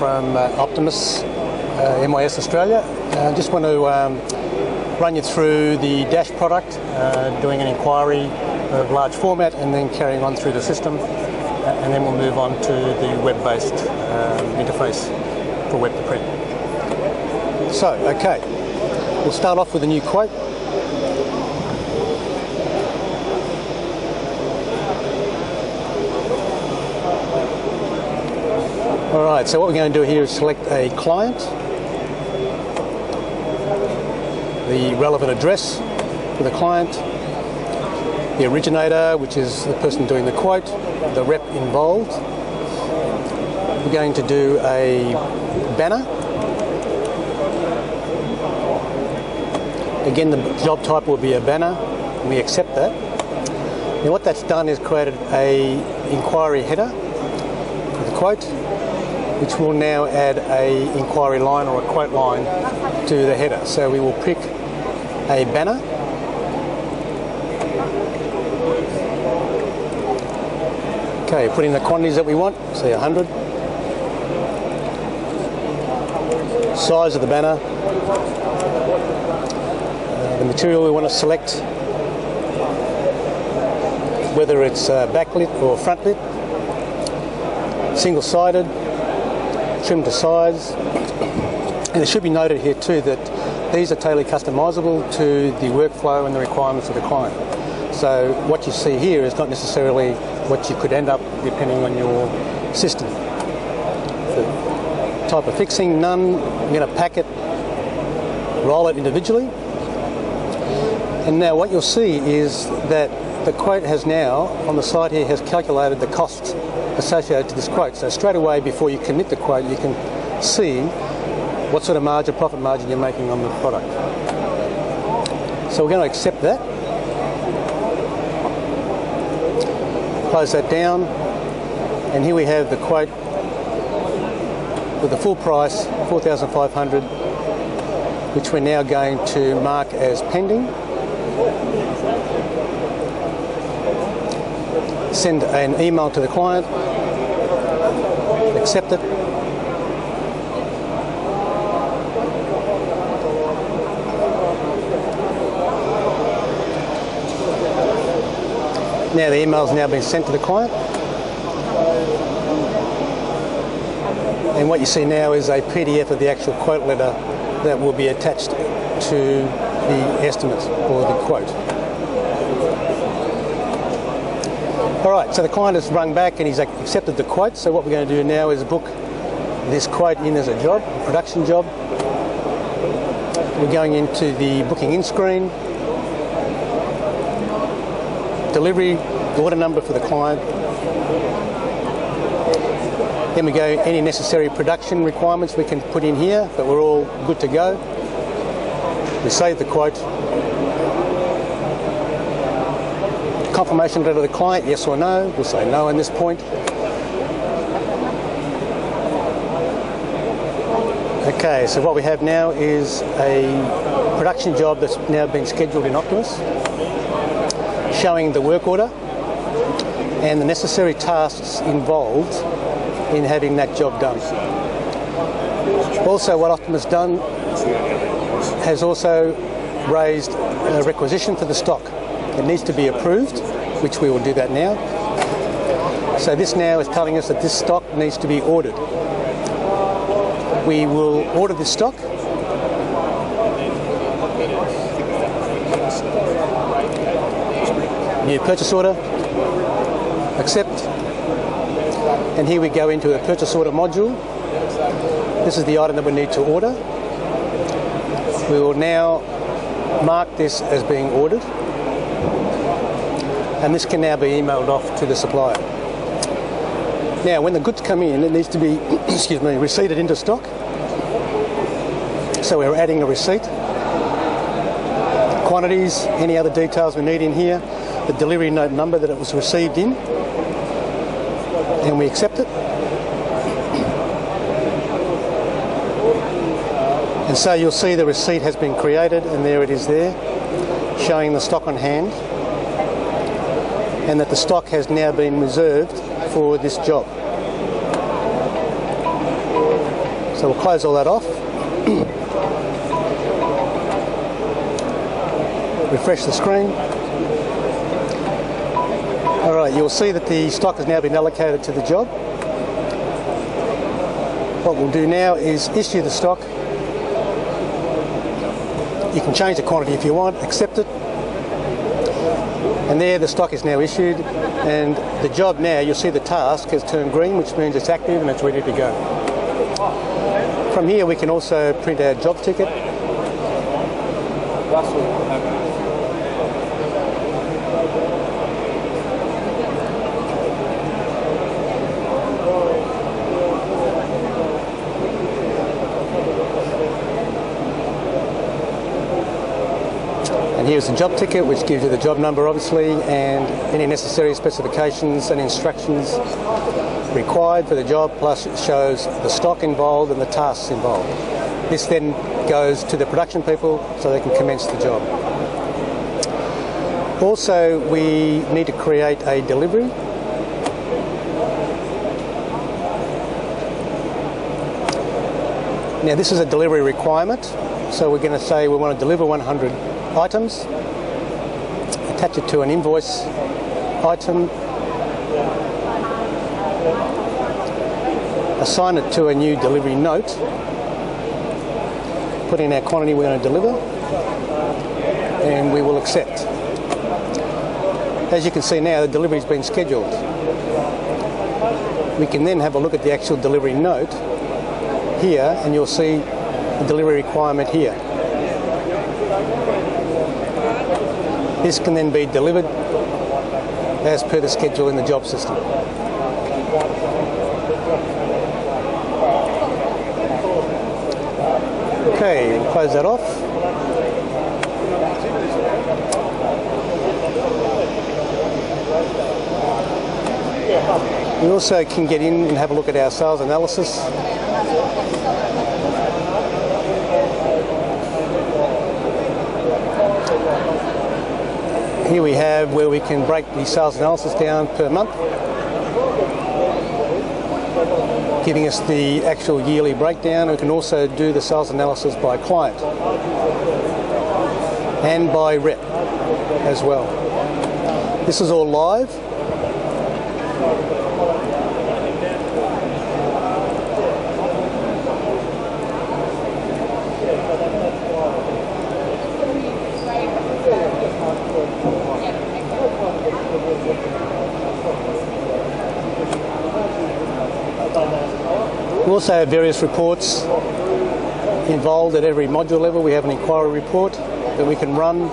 from Optimus VIIE Australia. I just want to run you through the Dash product, doing an inquiry of large format and then carrying on through the system, and then we'll move on to the web-based interface for web to print. So, okay, we'll start off with a new quote. Alright, so what we're going to do here is select a client, the relevant address for the client, the originator, which is the person doing the quote, the rep involved. We're going to do a banner. Again, the job type will be a banner. We accept that. Now what that's done is created a inquiry header for the quote, which will now add a inquiry line or a quote line to the header. So we will pick a banner. Okay, put in the quantities that we want, say 100. Size of the banner. The material we want to select, whether it's backlit or frontlit. Single-sided. Trim to size, and it should be noted here too that these are totally customizable to the workflow and the requirements of the client. So what you see here is not necessarily what you could end up depending on your system. The type of fixing, none. I'm going to pack it, roll it individually, and now what you'll see is that the quote has now, on the side here, has calculated the costs associated to this quote. So straight away, before you commit the quote, you can see what sort of margin, profit margin you're making on the product. So we're going to accept that. Close that down. And here we have the quote with the full price, $4,500, which we're now going to mark as pending. Send an email to the client, accept it, now the email has now been sent to the client, and what you see now is a PDF of the actual quote letter that will be attached to the estimate or the quote. Alright, so the client has rung back and he's accepted the quote, so what we're going to do now is book this quote in as a job, a production job. We're going into the booking in screen, delivery, order number for the client. Then we go any necessary production requirements we can put in here, but we're all good to go. We save the quote. Confirmation letter to the client, yes or no. We'll say no at this point. Okay, so what we have now is a production job that's now been scheduled in Optimus, showing the work order and the necessary tasks involved in having that job done. Also, what Optimus done has also raised a requisition for the stock. It needs to be approved, which we will do that now. So this now is telling us that this stock needs to be ordered. We will order this stock. New purchase order. Accept. And here we go into a purchase order module. This is the item that we need to order. We will now mark this as being ordered. And this can now be emailed off to the supplier. Now, when the goods come in, it needs to be, receipted into stock. So we're adding a receipt, quantities, any other details we need in here, the delivery note number that it was received in, and we accept it. And so you'll see the receipt has been created, and there it is there, showing the stock on hand, and that the stock has now been reserved for this job. So we'll close all that off. Refresh the screen. Alright, you'll see that the stock has now been allocated to the job. What we'll do now is issue the stock. You can change the quantity if you want, accept it. And there the stock is now issued, and the job now, you'll see the task has turned green, which means it's active and it's ready to go. From here we can also print our job ticket. And here's the job ticket, which gives you the job number obviously and any necessary specifications and instructions required for the job, plus it shows the stock involved and the tasks involved. This then goes to the production people so they can commence the job. Also, we need to create a delivery. Now this is a delivery requirement, so we're going to say we want to deliver 100 items, attach it to an invoice item, assign it to a new delivery note, put in our quantity we're going to deliver, and we will accept. As you can see now, the delivery has been scheduled. We can then have a look at the actual delivery note here, and you'll see the delivery requirement here. This can then be delivered as per the schedule in the job system. Okay, we'll close that off. We also can get in and have a look at our sales analysis. Here we have where we can break the sales analysis down per month, giving us the actual yearly breakdown. We can also do the sales analysis by client and by rep as well. This is all live. We also have various reports involved at every module level. We have an inquiry report that we can run.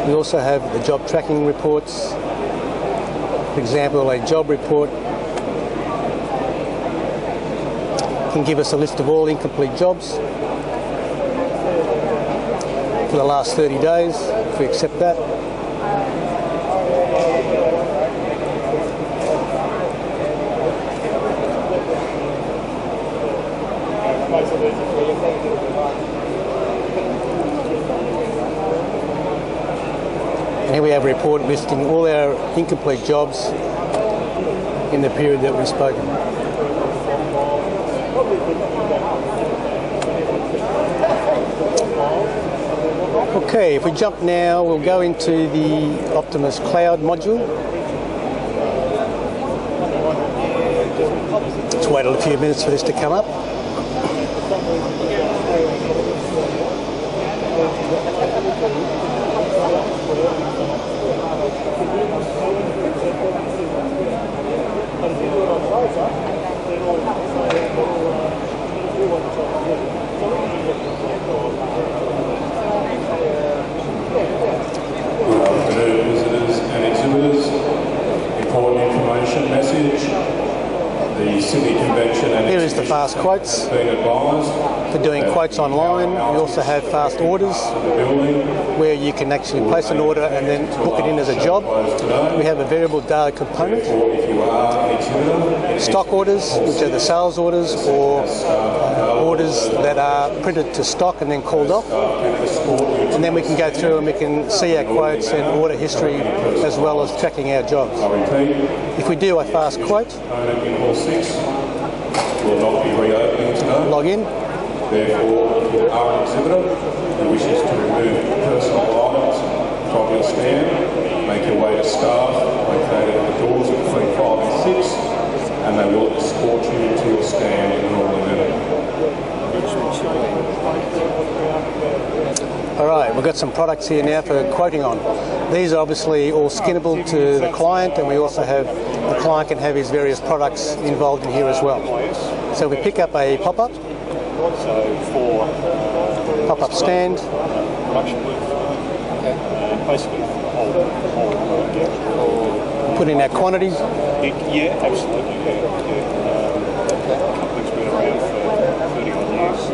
We also have the job tracking reports. For example, a job report can give us a list of all incomplete jobs for the last 30 days, if we accept that. And here we have a report listing all our incomplete jobs in the period that we've spoken. Okay, if we jump now, we'll go into the Optimus Cloud module. Let's wait a few minutes for this to come up. Good afternoon, visitors and exhibitors. Important information message. The Sydney Convention and here is the fast quotes been advised for doing quotes online. We also have fast orders where you can actually place an order and then book it in as a job. We have a variable data component. Stock orders, which are the sales orders or orders that are printed to stock and then called off. And then we can go through and we can see our quotes and order history as well as tracking our jobs. If we do a fast quote, will not be reopening today. log in. Therefore, if you are an exhibitor who wishes to remove personal items from your stand, make your way to staff located at the doors between 5 and 6, and they will escort you to your stand in an orderly manner. Alright, we've got some products here now for quoting on. These are obviously all skinnable to the client, and we also have, the client can have his various products involved in here as well. So we pick up a pop-up stand, put in our quantity. Yeah, absolutely. Company's been around for 30 odd years.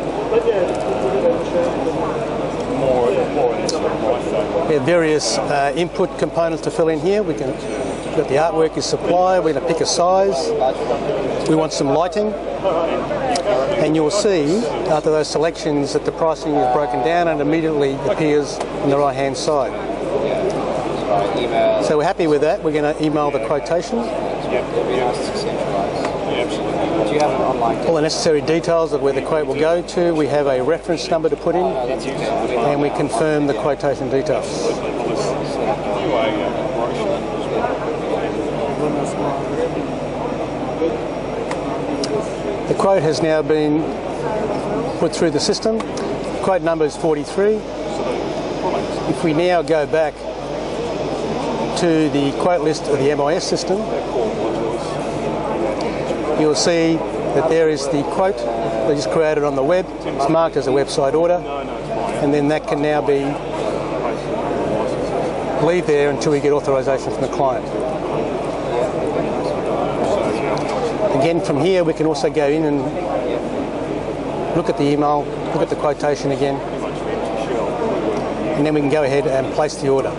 More or less on my phone. We have various input components to fill in here. We've got the artwork is supply. We're going to pick a size. We want some lighting. And you'll see after those selections that the pricing is broken down and immediately appears on the right hand side. So we're happy with that. We're going to email the quotation. Do you have an online? All the necessary details of where the quote will go to. We have a reference number to put in, and we confirm the quotation details. The quote has now been put through the system. Quote number is 43. If we now go back to the quote list of the MIS system, you'll see that there is the quote that is created on the web. It's marked as a website order, and then that can now be leave there until we get authorization from the client. Again, from here we can also go in and look at the email, look at the quotation again, and then we can go ahead and place the order.